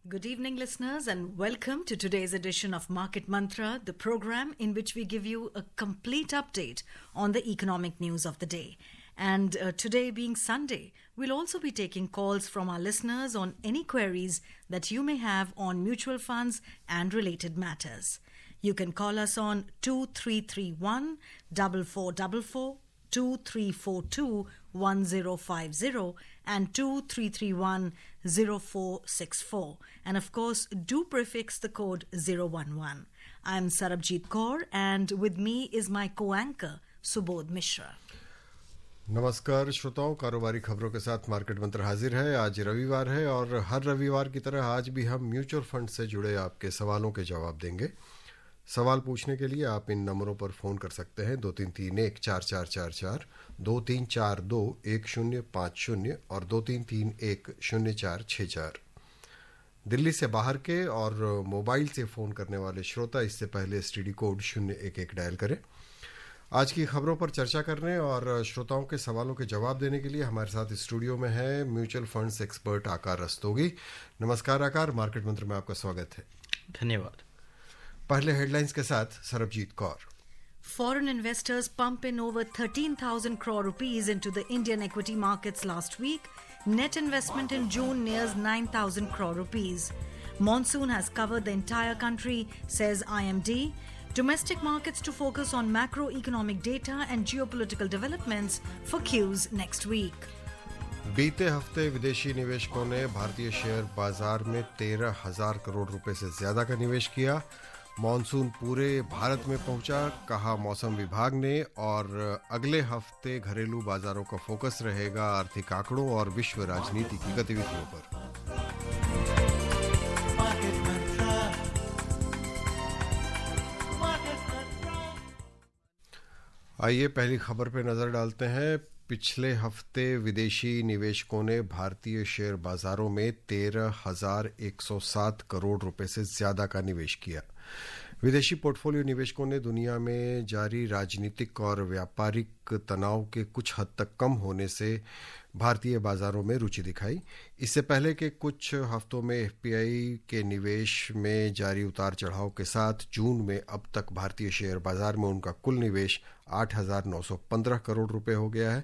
Good evening, listeners, and welcome to today's edition of Market Mantra, the program in which we give you a complete update on the economic news of the day. And today being Sunday, we'll also be taking calls from our listeners on any queries that you may have on mutual funds and related matters. You can call us on 2331 4444, 2342 1050 and 2331 0464. And of course, do prefix the code 011. I'm Sarabjit Kaur, and with me is my co-anchor, Subodh Mishra. नमस्कार श्रोताओं, कारोबारी खबरों के साथ market मंत्र हाजिर है। आज रविवार है और हर रविवार की तरह आज भी हम म्यूचुअल फंड से जुड़े आपके सवालों के जवाब देंगे। सवाल पूछने के लिए आप इन नंबरों पर फ़ोन कर सकते हैं 2331-4444, 2342-1050 और 2331-0464। दिल्ली से बाहर के और मोबाइल से फ़ोन करने वाले श्रोता इससे पहले एसटीडी कोड 011 डायल करें। आज की खबरों पर चर्चा करने और श्रोताओं के सवालों के जवाब देने के लिए हमारे साथ स्टूडियो में है म्यूचुअल फंड्स एक्सपर्ट आकार रस्तोगी। नमस्कार आकार, मार्केट मंत्र में आपका स्वागत है। धन्यवाद। पहले हेडलाइंस के साथ Sarabjit Kaur. Foreign investors pump in over 13,000 crore rupees into the Indian equity markets last week. Net investment in June nears 9,000 crore rupees. Monsoon has covered the entire country, says IMD. Domestic markets to focus on macroeconomic data and geopolitical developments for cues next week. बीते हफ्ते विदेशी निवेशकों ने भारतीय share बाजार में 13,000 करोड़ रुपए से ज्यादा का निवेश किया। मॉनसून पूरे भारत में पहुंचा, कहा मौसम विभाग ने, और अगले हफ्ते घरेलू बाजारों का फोकस रहेगा आर्थिक आंकड़ों और विश्व राजनीति की गतिविधियों पर। आइए पहली खबर पर नजर डालते हैं। पिछले हफ्ते विदेशी निवेशकों ने भारतीय शेयर बाजारों में 13,107 करोड़ रुपए से ज्यादा का निवेश किया। विदेशी पोर्टफोलियो निवेशकों ने दुनिया में जारी राजनीतिक और व्यापारिक तनाव के कुछ हद तक कम होने से भारतीय बाजारों में रुचि दिखाई। इससे पहले के कुछ हफ्तों में एफपीआई के निवेश में जारी उतार चढ़ाव के साथ जून में अब तक भारतीय शेयर बाजार में उनका कुल निवेश 8,915 करोड़ रुपए हो गया है।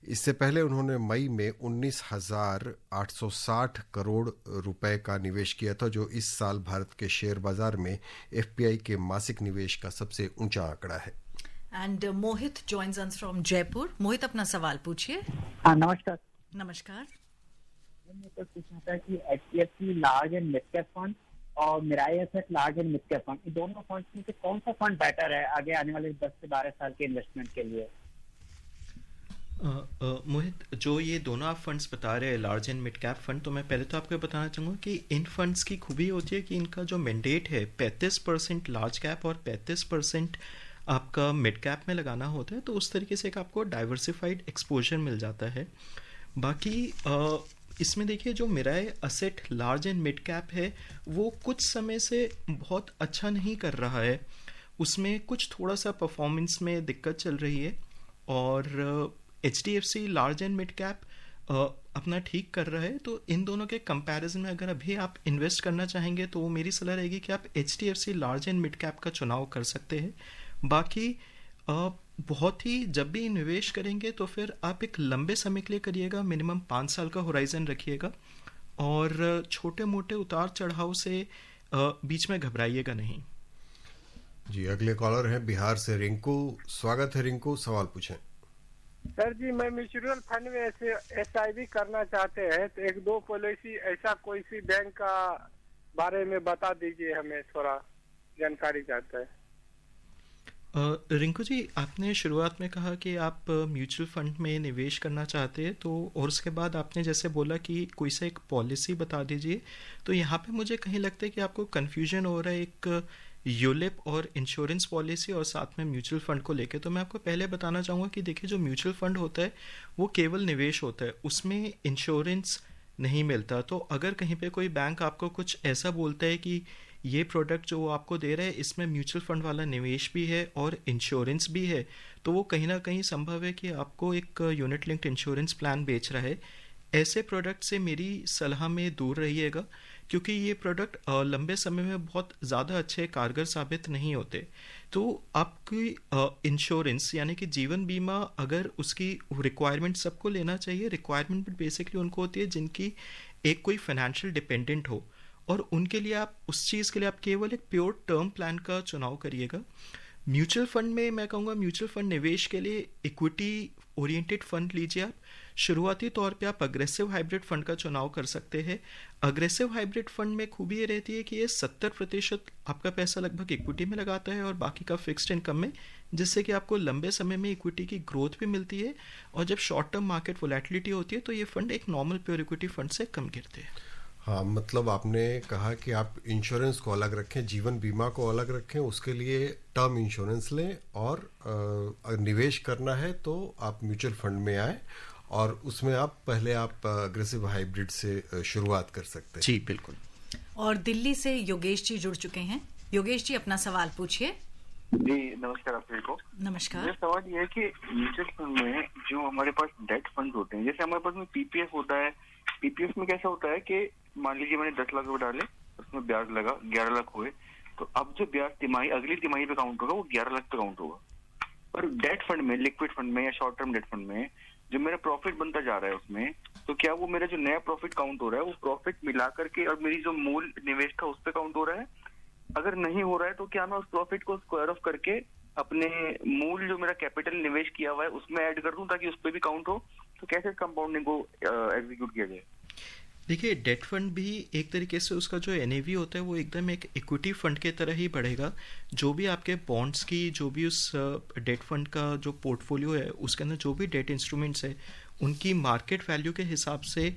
इससे पहले उन्होंने मई में 19,860 करोड़ रुपए का निवेश किया था, जो इस साल भारत के शेयर बाजार में एफपीआई के मासिक निवेश का सबसे ऊंचा आंकड़ा है। And Mohit joins us from Jaipur. Mohit, अपना सवाल पूछिए। हाँ, नमस्कार। नमस्कार। मैंने तो पूछना था कि HDFC large and mid cap fund और Mirae asset large and mid cap fund, ये दोनों फंड में से कौन सा फंड बेटर है आगे आने वाले 10 से 12 साल के इन्वेस्टमेंट के लिए? मोहित, जो ये दोनों आप फंड्स बता रहे हैं, large and mid cap fund, तो मैं पहले तो आपको बताना चाहूँगा कि इन फंड्स की खूबी होती है कि इनका जो मैंडेट है 35% लार्ज कैप और 35% आपका मिड कैप में लगाना होता है, तो उस तरीके से एक आपको डाइवर्सिफाइड एक्सपोजर मिल जाता है। बाकी इसमें देखिए, जो Mirae asset large and mid cap है वो कुछ समय से बहुत अच्छा नहीं कर रहा है, उसमें कुछ थोड़ा सा परफॉर्मेंस में दिक्कत चल रही है, और HDFC large and mid cap अपना ठीक कर रहा है। तो इन दोनों के कंपैरिजन में अगर अभी आप इन्वेस्ट करना चाहेंगे तो मेरी सलाह रहेगी कि आप HDFC large and mid cap का चुनाव कर सकते हैं। बाकी बहुत ही जब भी निवेश करेंगे तो फिर आप एक लंबे समय के लिए करिएगा, मिनिमम 5 साल का होराइजन रखिएगा, और छोटे मोटे उतार चढ़ाव से बीच में घबराइएगा नहीं। जी, अगले कॉलर हैं बिहार से रिंकू। स्वागत है रिंकू, सवाल पूछें। सर जी, मैं म्यूचुअल फंड में एसआईपी करना चाहते हैं, तो एक दो पॉलिसी ऐसा कोई सी बैंक का बारे में बता दीजिए, हमें थोड़ा जानकारी चाहते हैं। रिंकू जी, आपने शुरुआत में कहा कि आप म्यूचुअल फंड में निवेश करना चाहते हैं, तो और उसके बाद आपने जैसे बोला कि कोई सा एक पॉलिसी बता दीजिए, तो यहाँ पे मुझे कहीं लगता है कि आपको कन्फ्यूजन हो रहा है। एक यूलिप और इंश्योरेंस पॉलिसी और साथ में म्यूचुअल फंड को लेके, तो मैं आपको पहले बताना चाहूँगा कि देखिए जो म्यूचुअल फंड होता है वो केवल निवेश होता है, उसमें इंश्योरेंस नहीं मिलता। तो अगर कहीं पे कोई बैंक आपको कुछ ऐसा बोलता है कि ये प्रोडक्ट जो वो आपको दे रहा है इसमें म्यूचुअल फंड वाला निवेश भी है और इंश्योरेंस भी है, तो वो कहीं ना कहीं संभव है कि आपको एक यूनिट लिंक्ड इंश्योरेंस प्लान बेच रहा है। ऐसे प्रोडक्ट से मेरी सलाह में दूर रहिएगा, क्योंकि ये प्रोडक्ट लंबे समय में बहुत ज़्यादा अच्छे कारगर साबित नहीं होते। तो आपकी इंश्योरेंस यानी कि जीवन बीमा, अगर उसकी रिक्वायरमेंट सबको लेना चाहिए, रिक्वायरमेंट बेसिकली उनको होती है जिनकी एक कोई फाइनेंशियल डिपेंडेंट हो, और उनके लिए आप उस चीज़ के लिए आप केवल एक प्योर टर्म प्लान का चुनाव करिएगा। म्यूचुअल फंड में मैं कहूँगा म्यूचुअल फंड निवेश के लिए इक्विटी ओरिएंटेड फंड लीजिए आप। शुरुआती तौर पे आप अग्रेसिव हाइब्रिड फंड का चुनाव कर सकते हैं। अग्रेसिव हाइब्रिड फंड में खूबी ये रहती है कि ये 70% आपका पैसा लगभग इक्विटी में लगाता है और बाकी का फिक्स्ड इनकम में, जिससे कि आपको लंबे समय में इक्विटी की ग्रोथ भी मिलती है, और जब शॉर्ट टर्म मार्केट वोलेटिलिटी होती है तो ये फंड एक नॉर्मल प्योर इक्विटी फंड से कम गिरते हैं। हाँ, मतलब आपने कहा कि आप इंश्योरेंस को अलग रखें, जीवन बीमा को अलग रखें, उसके लिए टर्म इंश्योरेंस लें, और अगर निवेश करना है तो आप म्यूचुअल फंड में आए और उसमें आप अग्रेसिव हाइब्रिड से शुरुआत कर सकते हैं। जी बिल्कुल। और दिल्ली से योगेश जी जुड़ चुके हैं। योगेश जी अपना सवाल पूछिए। जी नमस्कार आप सभी को। नमस्कार। मेरा सवाल ये है कि म्यूचुअल फंड में जो हमारे पास डेट फंड होते हैं, जैसे हमारे पास में पीपीएफ होता है, पीपीएफ में कैसा होता है कि मान लीजिए मैंने 10 लाख रुपए डाले, उसमें ब्याज लगा 11 लाख हुए, तो अब जो ब्याज तिमाही अगली तिमाही पे काउंट होगा वो 11 लाख पे काउंट होगा। पर डेट फंड में, लिक्विड फंड में या शॉर्ट टर्म डेट फंड में जो मेरा प्रॉफिट बनता जा रहा है उसमें, तो क्या वो मेरा जो नया प्रॉफिट काउंट हो रहा है वो प्रॉफिट मिला करके और मेरी जो मूल निवेश था उस पर काउंट हो रहा है? अगर नहीं हो रहा है तो क्या मैं उस प्रॉफिट को स्क्वायर ऑफ करके अपने मूल जो मेरा कैपिटल निवेश किया हुआ है उसमें ऐड कर दूं ताकि उस पर भी काउंट हो? तो कैसे कंपाउंडिंग को एग्जीक्यूट किया जाए? देखिए, डेट फंड भी एक तरीके से उसका जो एनएवी होता है वो एकदम एक इक्विटी फंड के तरह ही बढ़ेगा। जो भी आपके बॉन्ड्स की, जो भी उस डेट फंड का जो पोर्टफोलियो है उसके अंदर जो भी डेट इंस्ट्रूमेंट्स है उनकी मार्केट वैल्यू के हिसाब से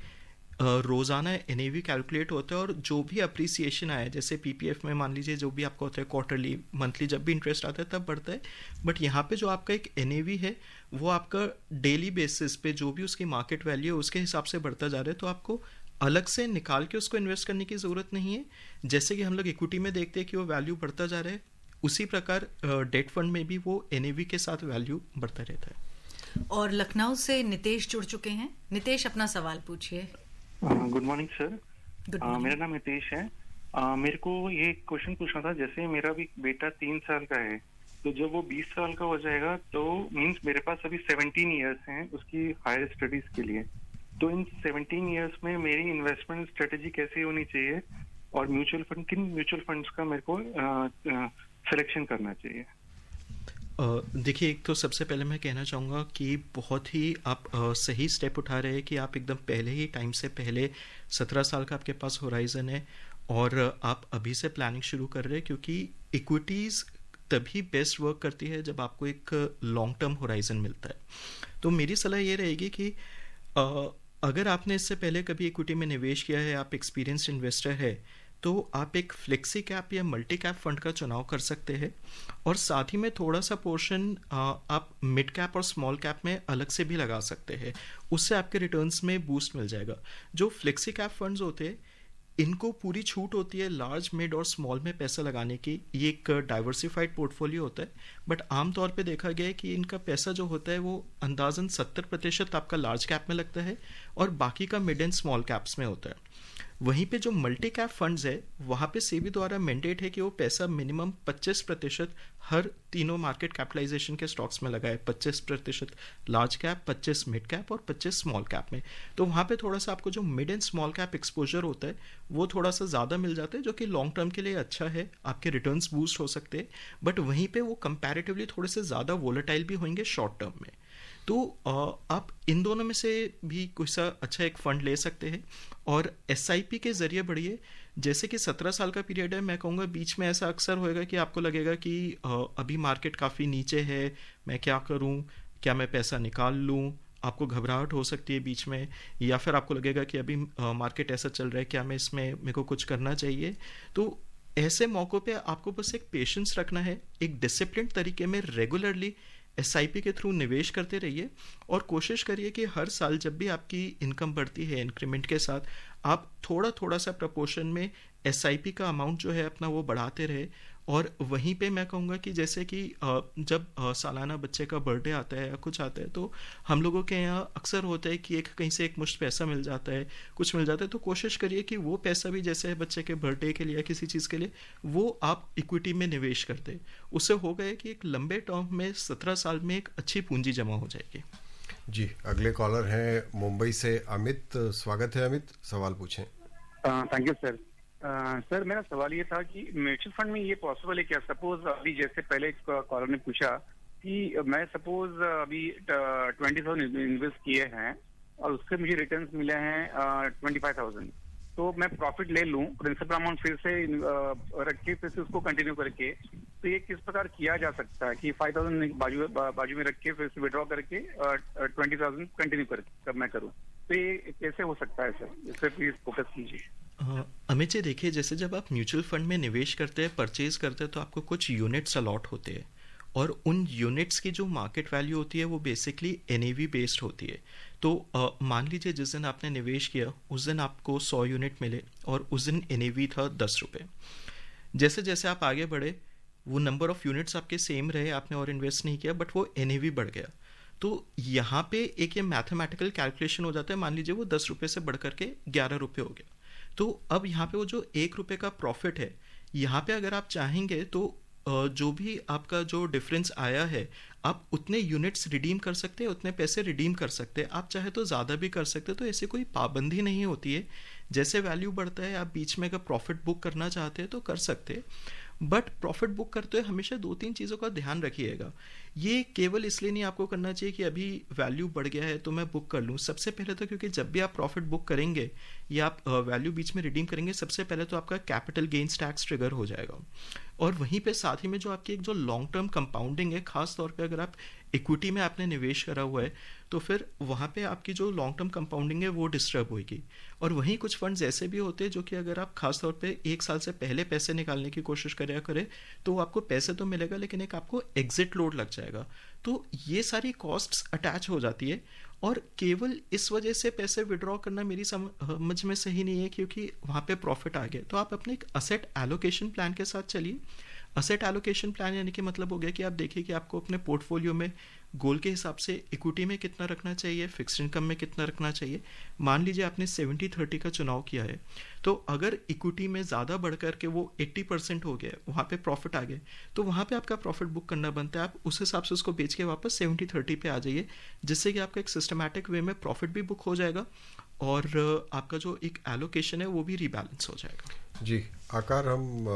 रोज़ाना एनएवी कैलकुलेट होता है, और जो भी अप्रिसिएशन आया, जैसे पीपीएफ में मान लीजिए जो भी आपका होता है क्वार्टरली, मंथली, जब भी इंटरेस्ट आता है तब बढ़ता है। बट यहाँ पे जो आपका एक एनएवी है वो आपका डेली बेसिस पे जो भी उसकी मार्केट वैल्यू है उसके हिसाब से बढ़ता जा रहा है, तो आपको अलग से निकाल के उसको इन्वेस्ट करने की ज़रूरत नहीं है। जैसे कि हम लोग इक्विटी में देखते हैं कि वो वैल्यू बढ़ता जा रहा है, उसी प्रकार डेट फंड में भी वो एनएवी के साथ वैल्यू बढ़ता रहता है। और लखनऊ से नितेश जुड़ चुके हैं। नितेश अपना सवाल पूछिए। Good morning sir. मेरा नाम नितेश है। मेरे को ये क्वेश्चन पूछना था, जैसे मेरा भी बेटा 3 साल का है, तो जब वो 20 साल का हो जाएगा तो मींस मेरे पास अभी 17 इयर्स हैं उसकी हायर स्टडीज के लिए, तो इन 17 इयर्स में मेरी इन्वेस्टमेंट स्ट्रेटेजी कैसी होनी चाहिए और म्यूचुअल फंड, किन म्यूचुअल फंड्स का मेरे को सिलेक्शन करना चाहिए? देखिए, एक तो सबसे पहले मैं कहना चाहूँगा कि बहुत ही आप सही स्टेप उठा रहे हैं कि आप एकदम पहले ही टाइम से पहले 17 साल का आपके पास होराइजन है और आप अभी से प्लानिंग शुरू कर रहे हैं, क्योंकि इक्विटीज़ तभी बेस्ट वर्क करती है जब आपको एक लॉन्ग टर्म होराइजन मिलता है। तो मेरी सलाह ये रहेगी कि अगर आपने इससे पहले कभी इक्विटी में निवेश किया है, आप एक्सपीरियंस्ड इन्वेस्टर है, तो आप एक फ्लेक्सी कैप या मल्टी कैप फंड का चुनाव कर सकते हैं, और साथ ही में थोड़ा सा पोर्शन आप मिड कैप और स्मॉल कैप में अलग से भी लगा सकते हैं। उससे आपके रिटर्न्स में बूस्ट मिल जाएगा। जो फ्लेक्सी कैप फंड्स होते हैं इनको पूरी छूट होती है लार्ज, मिड और स्मॉल में पैसा लगाने की। ये एक डाइवर्सिफाइड पोर्टफोलियो होता है, बट आमतौर पे देखा गया है कि इनका पैसा जो होता है वो अंदाजन 70% आपका लार्ज कैप में लगता है और बाकी का मिड एंड स्मॉल कैप्स में होता है। वहीं पे जो मल्टी कैप फंड्स है वहाँ पे सेबी द्वारा मैंडेट है कि वो पैसा मिनिमम 25% हर तीनों मार्केट कैपिटलाइजेशन के स्टॉक्स में लगाए, 25% लार्ज कैप, 25 मिड कैप और 25 स्मॉल कैप में। तो वहाँ पे थोड़ा सा आपको जो mid and small cap exposure होता है वो थोड़ा सा ज़्यादा मिल जाता है, जो कि लॉन्ग टर्म के लिए अच्छा है, आपके रिटर्न्स बूस्ट हो सकते हैं। बट वहीं पे वो कंपैरेटिवली थोड़े से ज़्यादा वोलेटाइल भी होंगे शॉर्ट टर्म में। तो आप इन दोनों में से भी कोई सा अच्छा एक फ़ंड ले सकते हैं और SIP के ज़रिए बढ़िए। जैसे कि 17 साल का पीरियड है, मैं कहूँगा बीच में ऐसा अक्सर होएगा कि आपको लगेगा कि अभी मार्केट काफ़ी नीचे है, मैं क्या करूँ, क्या मैं पैसा निकाल लूँ, आपको घबराहट हो सकती है बीच में, या फिर आपको लगेगा कि अभी मार्केट ऐसा चल रहा है, क्या मैं इसमें मेरे को कुछ करना चाहिए। तो ऐसे मौक़ों पे आपको बस एक पेशेंस रखना है, एक डिसिप्लिन तरीके में रेगुलरली SIP के थ्रू निवेश करते रहिए और कोशिश करिए कि हर साल जब भी आपकी इनकम बढ़ती है इंक्रीमेंट के साथ, आप थोड़ा थोड़ा सा प्रपोर्शन में SIP का अमाउंट जो है अपना वो बढ़ाते रहे। और वहीं पे मैं कहूँगा कि जैसे कि जब सालाना बच्चे का बर्थडे आता है या कुछ आता है, तो हम लोगों के यहाँ अक्सर होता है कि कहीं से एक मुश्त पैसा मिल जाता है, कुछ मिल जाता है, तो कोशिश करिए कि वो पैसा भी जैसे बच्चे के बर्थडे के लिए या किसी चीज़ के लिए वो आप इक्विटी में निवेश करते। उससे होगा कि एक लंबे टर्म में 17 साल में एक अच्छी पूंजी जमा हो जाएगी। जी, अगले कॉलर हैं मुंबई से अमित। स्वागत है अमित, सवाल पूछें। Thank you sir. सर मेरा सवाल ये था कि म्यूचुअल फंड में ये पॉसिबल है क्या, सपोज अभी जैसे पहले कॉलर ने पूछा कि मैं सपोज अभी 20,000 इन्वेस्ट किए हैं और उससे मुझे रिटर्न्स मिले हैं 25,000, तो मैं प्रॉफिट ले लूं, प्रिंसिपल अमाउंट फिर से रख के फिर से उसको कंटिन्यू करके, तो ये किस प्रकार किया जा सकता है कि 5,000 बाजू में रख के फिर से विड्रॉ करके 20,000 कंटिन्यू कर मैं करूं, तो ये कैसे हो सकता है सर, इस पर प्लीज फोकस कीजिए। अमित जी, देखिए जैसे जब आप म्यूचुअल फंड में निवेश करते हैं, परचेज करते हैं, तो आपको कुछ यूनिट्स अलॉट होते हैं और उन यूनिट्स की जो मार्केट वैल्यू होती है वो बेसिकली NAV बेस्ड होती है। तो मान लीजिए जिस दिन आपने निवेश किया उस दिन आपको 100 यूनिट मिले और उस दिन NAV था 10 रुपये। जैसे जैसे आप आगे बढ़े वो नंबर ऑफ यूनिट्स आपके सेम रहे, आपने और इन्वेस्ट नहीं किया, बट वो NAV बढ़ गया। तो यहाँ पे एक ये मैथमेटिकल कैलकुलेशन हो जाता है, मान लीजिए वो 10 रुपये से बढ़ करके 11 रुपये हो गया, तो अब यहाँ पे वो जो 1 रुपये का प्रॉफिट है, यहाँ पे अगर आप चाहेंगे तो जो भी आपका जो डिफरेंस आया है आप उतने यूनिट्स रिडीम कर सकते हैं, उतने पैसे रिडीम कर सकते हैं, आप चाहे तो ज़्यादा भी कर सकते हैं। तो ऐसी कोई पाबंदी नहीं होती है, जैसे वैल्यू बढ़ता है आप बीच में अगर प्रॉफिट बुक करना चाहते हैं तो कर सकते हैं, बट प्रॉफिट बुक करते हुए हमेशा 2-3 चीज़ों का ध्यान रखिएगा। ये केवल इसलिए नहीं आपको करना चाहिए कि अभी वैल्यू बढ़ गया है तो मैं बुक कर लूँ। सबसे पहले तो क्योंकि जब भी आप प्रॉफिट बुक करेंगे या आप वैल्यू बीच में रिडीम करेंगे, सबसे पहले तो आपका कैपिटल गेन्स टैक्स ट्रिगर हो जाएगा, और वहीं पे साथ ही में जो आपकी एक जो लॉन्ग टर्म कंपाउंडिंग है, खास तौर पे अगर आप इक्विटी में आपने निवेश करा हुआ है तो फिर वहाँ पे आपकी जो लॉन्ग टर्म कंपाउंडिंग है वो डिस्टर्ब होगी। और वहीं कुछ फंड्स ऐसे भी होते हैं जो कि अगर आप खास तौर पे 1 साल से पहले पैसे निकालने की कोशिश करें तो आपको पैसे तो मिलेगा लेकिन एक आपको एग्जिट लोड लग जाएगा। तो ये सारी कॉस्ट्स अटैच हो जाती है और केवल इस वजह से पैसे विड्रॉ करना मेरी समझ में सही नहीं है क्योंकि वहाँ पे प्रॉफिट आ गया। तो आप अपने एक असेट एलोकेशन प्लान के साथ चलिए। असेट एलोकेशन प्लान यानी कि मतलब हो गया कि आप देखिए कि आपको अपने पोर्टफोलियो में गोल के हिसाब से इक्विटी में कितना रखना चाहिए, फिक्स्ड इनकम में कितना रखना चाहिए। मान लीजिए आपने 70-30 का चुनाव किया है, तो अगर इक्विटी में ज़्यादा बढ़ कर के वो 80% हो गया, वहाँ पे प्रॉफिट आ गया, तो वहाँ पे आपका प्रॉफिट बुक करना बनता है। आप उस हिसाब से उसको बेच के वापस 70-30 पे आ जाइए, जिससे कि आपका एक सिस्टमैटिक वे में प्रॉफिट भी बुक हो जाएगा और आपका जो एक एलोकेशन है वो भी रीबैलेंस हो जाएगा। जी आकार, हम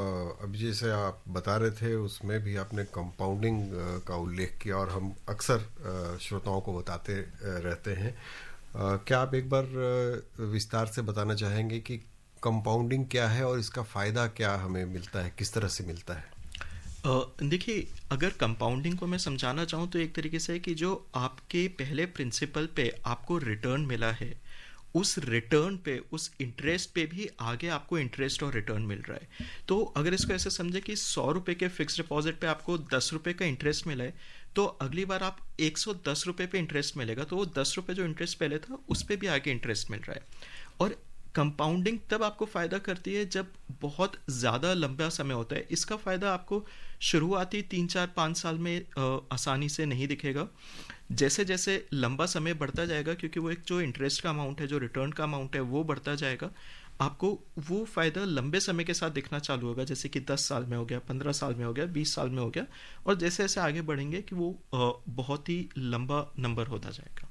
अभी जैसे आप बता रहे थे उसमें भी आपने कंपाउंडिंग का उल्लेख किया और हम अक्सर श्रोताओं को बताते रहते हैं। क्या आप एक बार विस्तार से बताना चाहेंगे कि कंपाउंडिंग क्या है और इसका फ़ायदा क्या हमें मिलता है, किस तरह से मिलता है? देखिए, अगर कंपाउंडिंग को मैं समझाना चाहूँ तो एक तरीके से कि जो आपके पहले प्रिंसिपल पे आपको रिटर्न मिला है, उस रिटर्न पे, उस इंटरेस्ट पे भी आगे आपको इंटरेस्ट और रिटर्न मिल रहा है। तो अगर इसको ऐसे समझे कि 100 रुपये के फिक्स डिपॉजिट पे आपको 10 रुपये का इंटरेस्ट मिला है, तो अगली बार आप 110 रुपये पे इंटरेस्ट मिलेगा, तो वो 10 रुपये जो इंटरेस्ट पहले था उस पर भी आगे इंटरेस्ट मिल रहा है। और कंपाउंडिंग तब आपको फ़ायदा करती है जब बहुत ज़्यादा लंबा समय होता है। इसका फ़ायदा आपको शुरुआती 3-4-5 साल में आसानी से नहीं दिखेगा। जैसे जैसे लंबा समय बढ़ता जाएगा, क्योंकि वो एक जो इंटरेस्ट का अमाउंट है, जो रिटर्न का अमाउंट है, वो बढ़ता जाएगा, आपको वो फ़ायदा लंबे समय के साथ दिखना चालू होगा। जैसे कि 10 साल में हो गया, 15 साल में हो गया, 20 साल में हो गया, और जैसे जैसे आगे बढ़ेंगे कि वो बहुत ही लंबा नंबर होता जाएगा।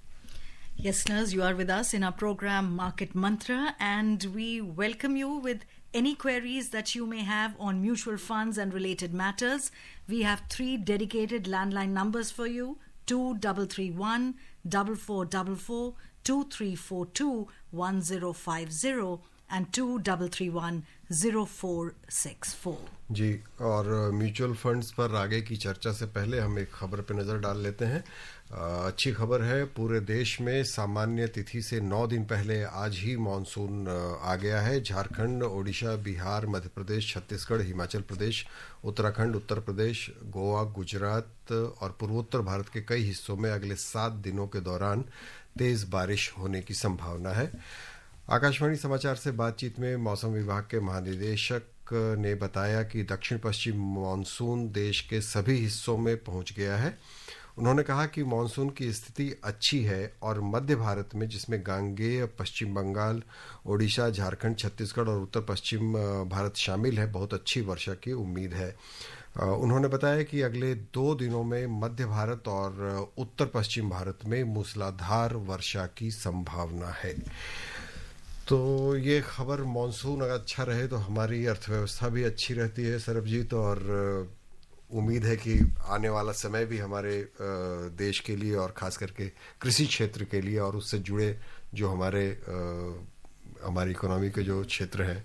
Yes, listeners, you are with us in our program Market Mantra, and we welcome you with any queries that you may have on mutual funds and related matters. We have 3 dedicated landline numbers for you: 2331 4444, 2342 1050, and 23310464. जी, और mutual funds पर आगे की चर्चा से पहले हम एक खबर पे नज़र डाल लेते हैं। अच्छी खबर है, पूरे देश में सामान्य तिथि से 9 दिन पहले आज ही मानसून आ गया है। झारखंड, ओडिशा, बिहार, मध्य प्रदेश, छत्तीसगढ़, हिमाचल प्रदेश, उत्तराखंड, उत्तर प्रदेश, गोवा, गुजरात और पूर्वोत्तर भारत के कई हिस्सों में अगले 7 दिनों के दौरान तेज बारिश होने की संभावना है। आकाशवाणी समाचार से बातचीत में मौसम विभाग के महानिदेशक ने बताया कि दक्षिण पश्चिम मानसून देश के सभी हिस्सों में पहुंच गया है। उन्होंने कहा कि मानसून की स्थिति अच्छी है और मध्य भारत में, जिसमें गांगेय पश्चिम बंगाल, ओडिशा, झारखंड, छत्तीसगढ़ और उत्तर पश्चिम भारत शामिल है, बहुत अच्छी वर्षा की उम्मीद है। उन्होंने बताया कि अगले 2 दिनों में मध्य भारत और उत्तर पश्चिम भारत में मूसलाधार वर्षा की संभावना है। तो ये खबर, मानसून अगर अच्छा रहे तो हमारी अर्थव्यवस्था भी अच्छी रहती है सरबजीत, और उम्मीद है कि आने वाला समय भी हमारे देश के लिए और खास करके कृषि क्षेत्र के लिए और उससे जुड़े जो हमारी इकोनॉमी के जो क्षेत्र हैं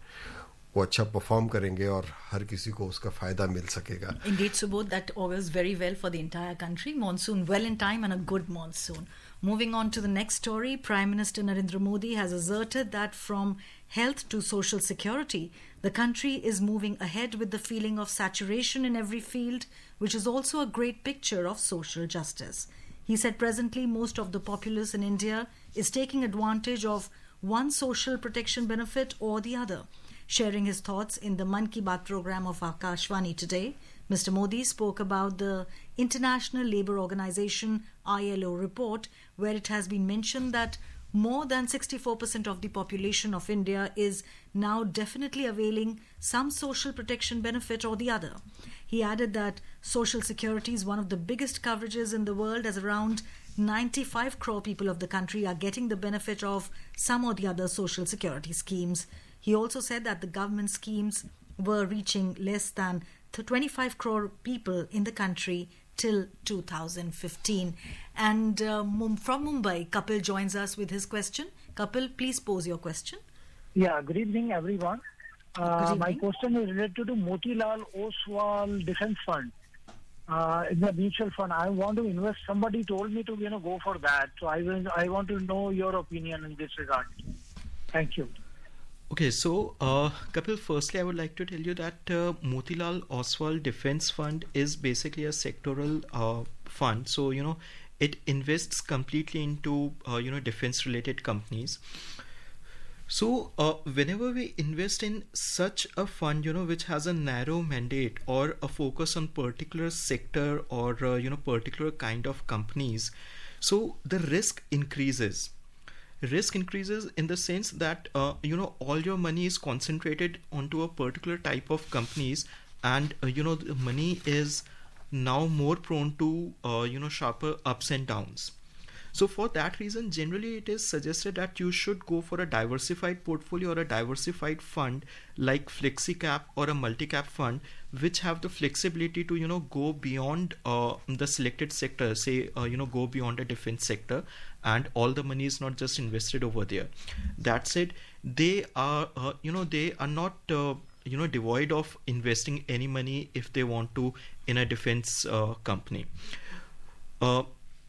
वो अच्छा परफॉर्म करेंगे और हर किसी को उसका फायदा मिल सकेगा। Indeed, Subodh, that augurs very well for the entire country. Monsoon well in time and a good monsoon. Moving on to the next story, Prime Minister Narendra Modi has asserted that from health to social security, the country is moving ahead with the feeling of saturation in every field, which is also a great picture of social justice. He said presently most of the populace in India is taking advantage of one social protection benefit or the other. Sharing his thoughts in the Mann Ki Baat program of Akashvani today, Mr. Modi spoke about the International Labour Organization ILO report, where it has been mentioned that more than 64% of the population of India is now definitely availing some social protection benefit or the other. He added that social security is one of the biggest coverages in the world, as around 95 crore people of the country are getting the benefit of some or the other social security schemes. He also said that the government schemes were reaching less than 25 crore people in the country till 2015. And from Mumbai, Kapil joins us with his question. Kapil, please pose your question. Yeah, good evening, everyone. Good evening. My question is related to Motilal Oswal Defense Fund. In the mutual fund, I want to invest. Somebody told me to go for that. So I want to know your opinion in this regard. Thank you. Okay, so Kapil, firstly, I would like to tell you that Motilal Oswal Defense Fund is basically a sectoral fund. So, it invests completely into, defense-related companies. So, whenever we invest in such a fund, which has a narrow mandate or a focus on particular sector or, particular kind of companies, so the risk increases. Risk increases in the sense that all your money is concentrated onto a particular type of companies, and the money is now more prone to sharper ups and downs. So for that reason, generally it is suggested that you should go for a diversified portfolio or a diversified fund like FlexiCap or a multi-cap fund, which have the flexibility to go beyond the selected sector, say go beyond the defense sector, and all the money is not just invested over there. That said, they are they are not devoid of investing any money if they want to in a defense company.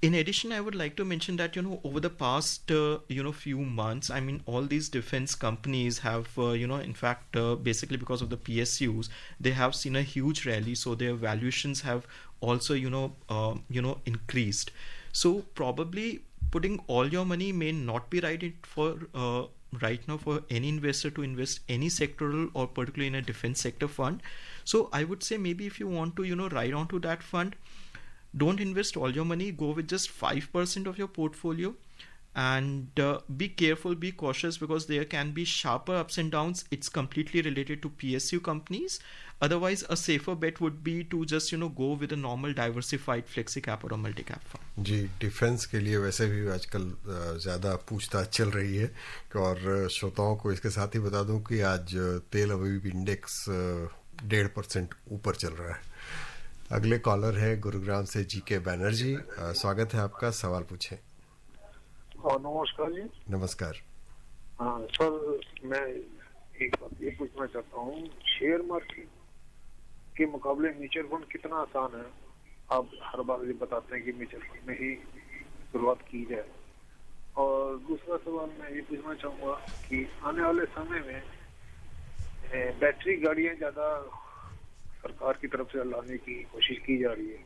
In addition, I would like to mention that over the past few months, I mean, all these defense companies have in fact basically because of the PSUs, they have seen a huge rally, so their valuations have also increased. So probably putting all your money may not be right now for any investor to invest any sectoral or particularly in a defense sector fund. So I would say maybe if you want to ride onto that fund, don't invest all your money, go with just 5% of your portfolio, and be careful, be cautious, because there can be sharper ups and downs. It's completely related to PSU companies. Otherwise, a safer bet would be to just go with a normal diversified flexi-cap or a multi-cap fund. जी, defence के लिए वैसे भी आजकल ज़्यादा पूछताछ चल रही है, और श्रोताओं को इसके साथ ही बता दूं कि आज तेल अवीब इंडेक्स 1.5% ऊपर चल रहा है। अगले कॉलर है गुरुग्राम से जीके बैनर्जी। स्वागत है आपका, सवाल पूछें। नमस्कार जी। नमस्कार। हाँ सर, मैं एक बात ये पूछना चाहता हूँ, शेयर मार्केट के मुकाबले म्यूचुअल फंड कितना आसान है? आप हर बार ये बताते हैं कि म्यूचुअल फंड में ही शुरुआत की जाए। और दूसरा सवाल मैं ये पूछना चाहूँगा कि आने वाले समय में बैटरी गाड़ियाँ ज़्यादा सरकार की तरफ से लाने की कोशिश की जा रही है,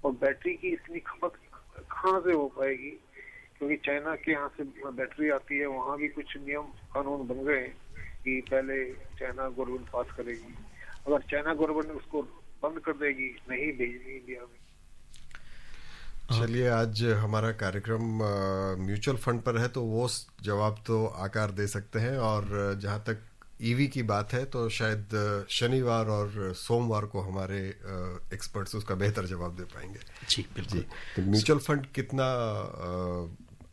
और बैटरी की इतनी खपत कहाँ से हो पाएगी? क्योंकि चाइना के यहाँ से बैटरी आती है, वहाँ भी कुछ नियम कानून बन गए कि पहले चाइना गवर्नमेंट पास करेगी, अगर चाइना गवर्नमेंट उसको बंद कर देगी, नहीं भेजनी इंडिया में। चलिए, आज हमारा कार्यक्रम म्यूचुअल फंड पर है, तो वो जवाब तो आकार दे सकते हैं। और जहाँ तक ईवी की बात है तो शायद शनिवार और सोमवार को हमारे एक्सपर्ट्स उसका बेहतर जवाब दे पाएंगे। जी बिल्कुल। तो म्यूचुअल फंड कितना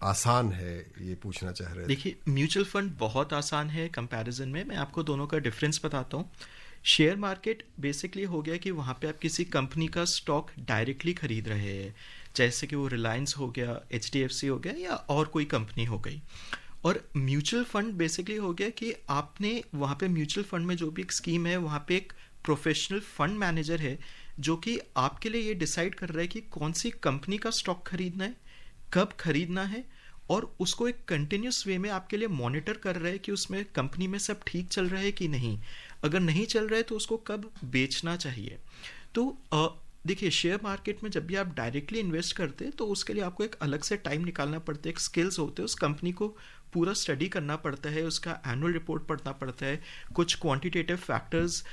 आसान है, ये पूछना चाह रहे थे। देखिए, म्यूचुअल फंड बहुत आसान है कंपैरिजन में। मैं आपको दोनों का डिफरेंस बताता हूँ। शेयर मार्केट बेसिकली हो गया कि वहाँ पे आप किसी कंपनी का स्टॉक डायरेक्टली खरीद रहे हैं, जैसे कि वो रिलायंस हो गया, HDFC हो गया, या और कोई कंपनी हो गई। और म्यूचुअल फंड बेसिकली हो गया कि आपने वहाँ पे म्यूचुअल फंड में जो भी एक स्कीम है, वहाँ पे एक प्रोफेशनल फंड मैनेजर है जो कि आपके लिए ये डिसाइड कर रहा है कि कौन सी कंपनी का स्टॉक खरीदना है, कब खरीदना है, और उसको एक कंटिन्यूस वे में आपके लिए मॉनिटर कर रहा है कि उसमें कंपनी में सब ठीक चल रहा है कि नहीं। अगर नहीं चल रहा है तो उसको कब बेचना चाहिए। तो देखिए, शेयर मार्केट में जब भी आप डायरेक्टली इन्वेस्ट करते हैं तो उसके लिए आपको एक अलग से टाइम निकालना पड़ता है, एक स्किल्स होते हैं, उस कंपनी को पूरा स्टडी करना पड़ता है, उसका एनुअल रिपोर्ट पढ़ना पड़ता है, कुछ क्वांटिटेटिव फैक्टर्स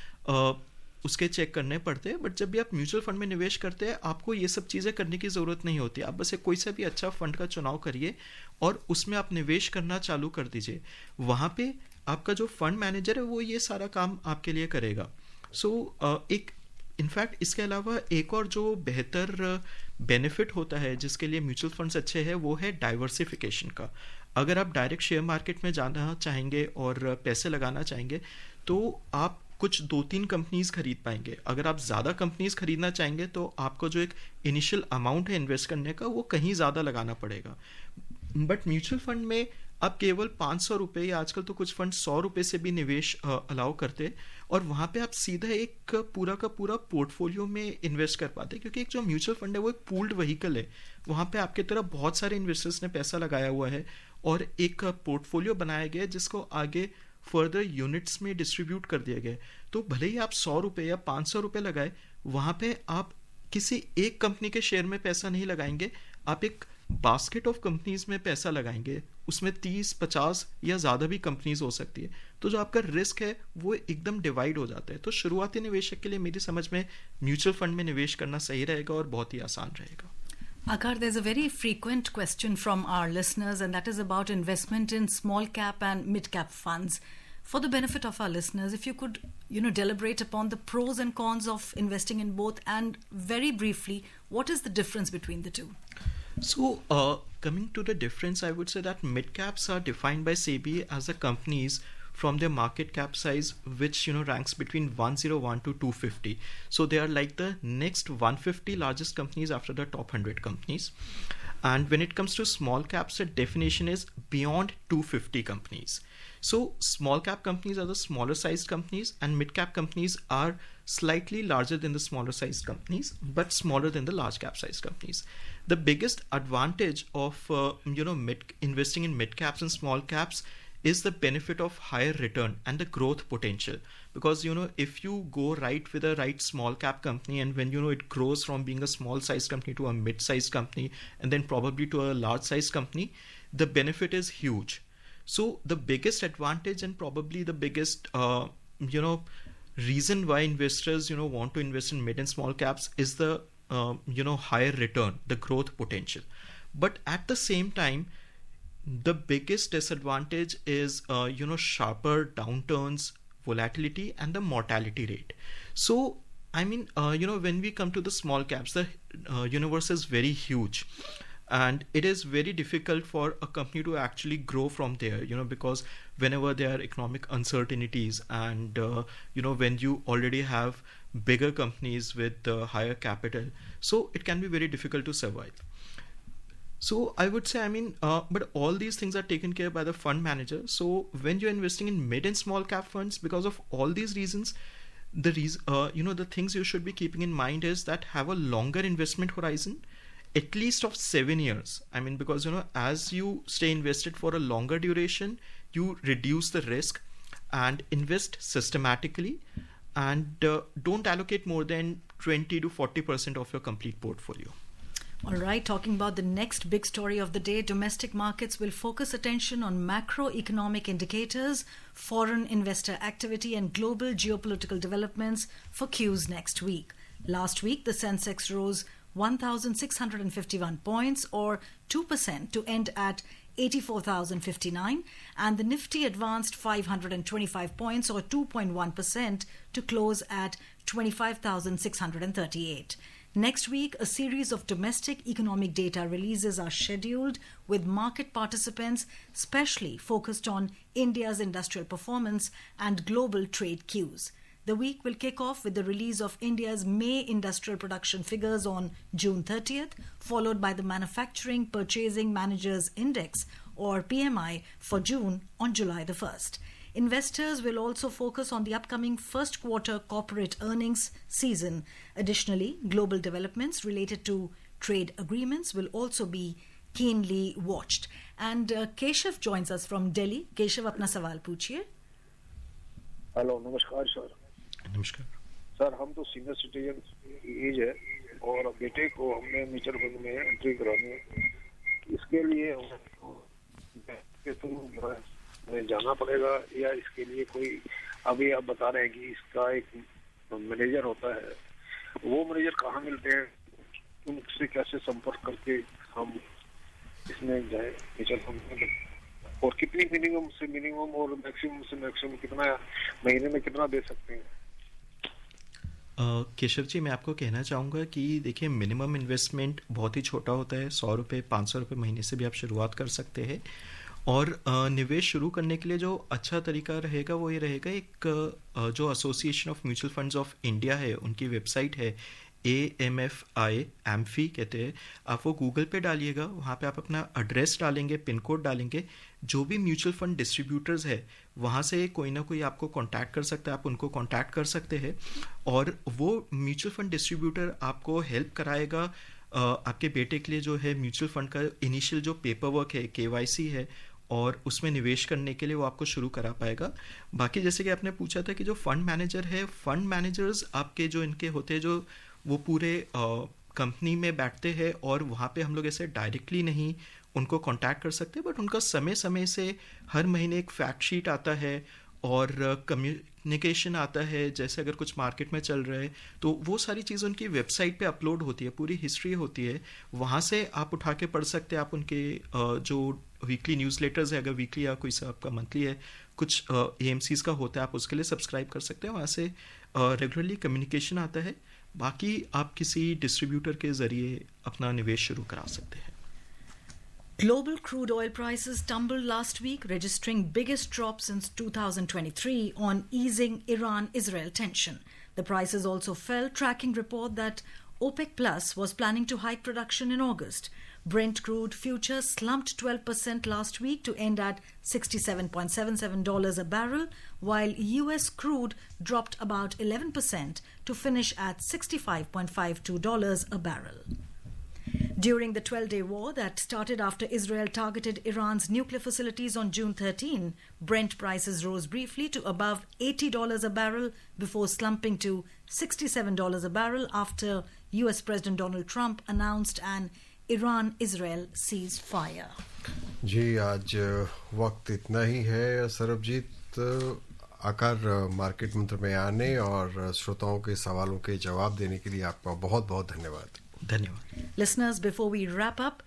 उसके चेक करने पड़ते हैं। बट जब भी आप म्यूचुअल फंड में निवेश करते हैं, आपको ये सब चीज़ें करने की ज़रूरत नहीं होती। आप बस कोई सा भी अच्छा फंड का चुनाव करिए और उसमें आप निवेश करना चालू कर दीजिए। वहाँ पे आपका जो फंड मैनेजर है वो ये सारा काम आपके लिए करेगा। एक इनफैक्ट इसके अलावा एक और जो बेहतर बेनिफिट होता है जिसके लिए म्यूचुअल फंड्स अच्छे हैं, वो है डाइवर्सिफिकेशन का। अगर आप डायरेक्ट शेयर मार्केट में जाना चाहेंगे और पैसे लगाना चाहेंगे तो आप कुछ 2-3 कंपनीज खरीद पाएंगे। अगर आप ज़्यादा कंपनीज खरीदना चाहेंगे तो आपको जो एक इनिशियल अमाउंट है इन्वेस्ट करने का, वो कहीं ज़्यादा लगाना पड़ेगा। बट म्यूचुअल फंड में आप केवल 500 रुपये, या आजकल तो कुछ फंड 100 रुपये से भी निवेश अलाउ करते, और वहाँ पे आप सीधा एक पूरा का पूरा पोर्टफोलियो में इन्वेस्ट कर पाते, क्योंकि एक जो म्यूचुअल फंड है वो एक पूल्ड व्हीकल है। वहाँ पे आपके तरफ बहुत सारे इन्वेस्टर्स ने पैसा लगाया हुआ है और एक पोर्टफोलियो बनाया गया है जिसको आगे फर्दर यूनिट्स में डिस्ट्रीब्यूट कर दिया गया है। तो भले ही आप 100 रुपये या 500 रुपये लगाए, वहाँ पे आप किसी एक कंपनी के शेयर में पैसा नहीं लगाएंगे, आप एक बास्केट ऑफ कंपनीज में पैसा लगाएंगे। उसमें 30-50 या ज़्यादा भी कंपनीज हो सकती है। तो जो आपका रिस्क है वो एकदम डिवाइड हो जाता है। तो शुरुआती निवेशक के लिए मेरी समझ में म्यूचुअल फंड में निवेश करना सही रहेगा और बहुत ही आसान रहेगा। Akar, there's a very frequent question from our listeners, and that is about investment in small cap and mid cap funds. For the benefit of our listeners, if you could, deliberate upon the pros and cons of investing in both, and very briefly, what is the difference between the two? So, coming to the difference, I would say that mid caps are defined by SEBI as the companies from their market cap size which ranks between 101 to 250. So they are like the next 150 largest companies after the top 100 companies. And when it comes to small caps, the definition is beyond 250 companies. So small cap companies are the smaller sized companies, and mid cap companies are slightly larger than the smaller sized companies but smaller than the large cap sized companies. The biggest advantage of investing in mid caps and small caps is the benefit of higher return and the growth potential, because if you go right with a right small cap company, and when it grows from being a small sized company to a mid sized company and then probably to a large sized company, the benefit is huge. So the biggest advantage and probably the biggest reason why investors want to invest in mid and small caps is the higher return, the growth potential. But at the same time, the biggest disadvantage is sharper downturns, volatility, and the mortality rate. So I mean when we come to the small caps, the universe is very huge, and it is very difficult for a company to actually grow from there, because whenever there are economic uncertainties and when you already have bigger companies with higher capital, so it can be very difficult to survive. So I would say, but all these things are taken care by the fund manager. So when you're investing in mid and small cap funds, because of all these reasons, the things you should be keeping in mind is that have a longer investment horizon, at least of 7 years. Because as you stay invested for a longer duration, you reduce the risk and invest systematically, and don't allocate more than 20 to 40% of your complete portfolio. All right, talking about the next big story of the day, domestic markets will focus attention on macroeconomic indicators, foreign investor activity, and global geopolitical developments for Qs next week. Last week, the Sensex rose 1,651 points or 2% to end at 84,059, and the Nifty advanced 525 points or 2.1% to close at 25,638. Next week, a series of domestic economic data releases are scheduled, with market participants specially focused on India's industrial performance and global trade cues. The week will kick off with the release of India's May industrial production figures on June 30th, followed by the Manufacturing Purchasing Managers Index, or PMI, for June on July the 1st. Investors will also focus on the upcoming first quarter corporate earnings season. Additionally, global developments related to trade agreements will also be keenly watched. And Keshav joins us from Delhi. Keshav, अपना सवाल पूछिए. Hello, नमस्कार sir. नमस्कार sir. हम तो senior citizen as है और बेटे को हमने म्यूचुअल फंड में एंट्री करानी है. इसके लिए हमें जाना पड़ेगा या इसके लिए कोई, अभी आप बता रहे हैं कि इसका एक मैनेजर होता है, वो मैनेजर कहाँ मिलते हैं, उनसे कैसे संपर्क करके हम इसमें जाए म्यूचुअल फंड में, और कितनी मिनिमम से मिनिमम और मैक्सिमम से मैक्सिमम कितना महीने में कितना दे सकते हैं? केशव जी, मैं आपको कहना चाहूँगा कि देखिए, मिनिमम इन्वेस्टमेंट बहुत ही छोटा होता है. 100 रुपये 500 रुपये महीने से भी आप शुरुआत कर सकते हैं. और निवेश शुरू करने के लिए जो अच्छा तरीका रहेगा वो ये रहेगा, एक जो association of mutual funds of India है, उनकी वेबसाइट है AMFI, AMFI कहते हैं. आप वो गूगल पे डालिएगा, वहाँ पे आप अपना एड्रेस डालेंगे, पिन कोड डालेंगे, जो भी म्यूचुअल फंड डिस्ट्रीब्यूटर्स है वहाँ से कोई ना कोई आपको कांटेक्ट कर सकता है, आप उनको कांटेक्ट कर सकते हैं, और वो म्यूचुअल फंड डिस्ट्रीब्यूटर आपको हेल्प कराएगा आपके बेटे के लिए जो है म्यूचुअल फंड का इनिशियल जो पेपर वर्क है, KYC है, और उसमें निवेश करने के लिए वो आपको शुरू करा पाएगा. बाकी जैसे कि आपने पूछा था कि जो फंड मैनेजर है, फंड मैनेजर्स आपके जो इनके होते हैं, जो वो पूरे कंपनी में बैठते हैं, और वहाँ पे हम लोग ऐसे डायरेक्टली नहीं उनको कांटेक्ट कर सकते, बट उनका समय समय से हर महीने एक फैक्ट शीट आता है और कम्युनिकेशन आता है. जैसे अगर कुछ मार्केट में चल रहा है तो वो सारी चीज़ उनकी वेबसाइट पे अपलोड होती है, पूरी हिस्ट्री होती है, वहाँ से आप उठा के पढ़ सकते हैं. आप उनके जो वीकली न्यूज़लेटर्स है, अगर वीकली या कोई सा आपका मंथली है, कुछ AMCs का होता है, आप उसके लिए सब्सक्राइब कर सकते हैं. वहाँ से रेगुलरली कम्युनिकेशन आता है. बाकी आप किसी डिस्ट्रीब्यूटर के ज़रिए अपना निवेश शुरू करा सकते हैं. Global crude oil prices tumbled last week, registering biggest drop since 2023 on easing Iran-Israel tension. The prices also fell, tracking report that OPEC Plus was planning to hike production in August. Brent crude futures slumped 12% last week to end at $67.77 a barrel, while US crude dropped about 11% to finish at $65.52 a barrel. During the 12-day war that started after Israel targeted Iran's nuclear facilities on June 13, Brent prices rose briefly to above $80 a barrel before slumping to $67 a barrel after US President Donald Trump announced an Iran-Israel ceasefire. जी, आज वक्त इतना ही है. सरबजीत, आकार market मंत्र में आने और श्रोताओं के सवालों के जवाब देने के लिए आपका बहुत बहुत धन्यवाद. धन्यवाद. Listeners, before we wrap up,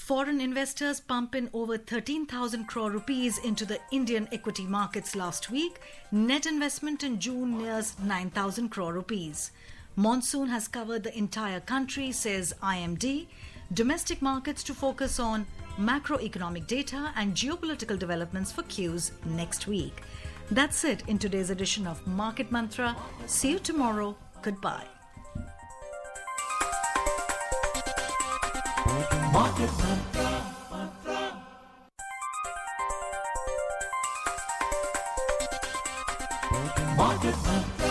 foreign investors pump in over 13,000 crore rupees into the Indian equity markets last week. Net investment in June nears 9,000 crore rupees. Monsoon has covered the entire country, says IMD. Domestic markets to focus on macroeconomic data and geopolitical developments for Qs next week. That's it in today's edition of Market Mantra. See you tomorrow. Goodbye. Market Mantra.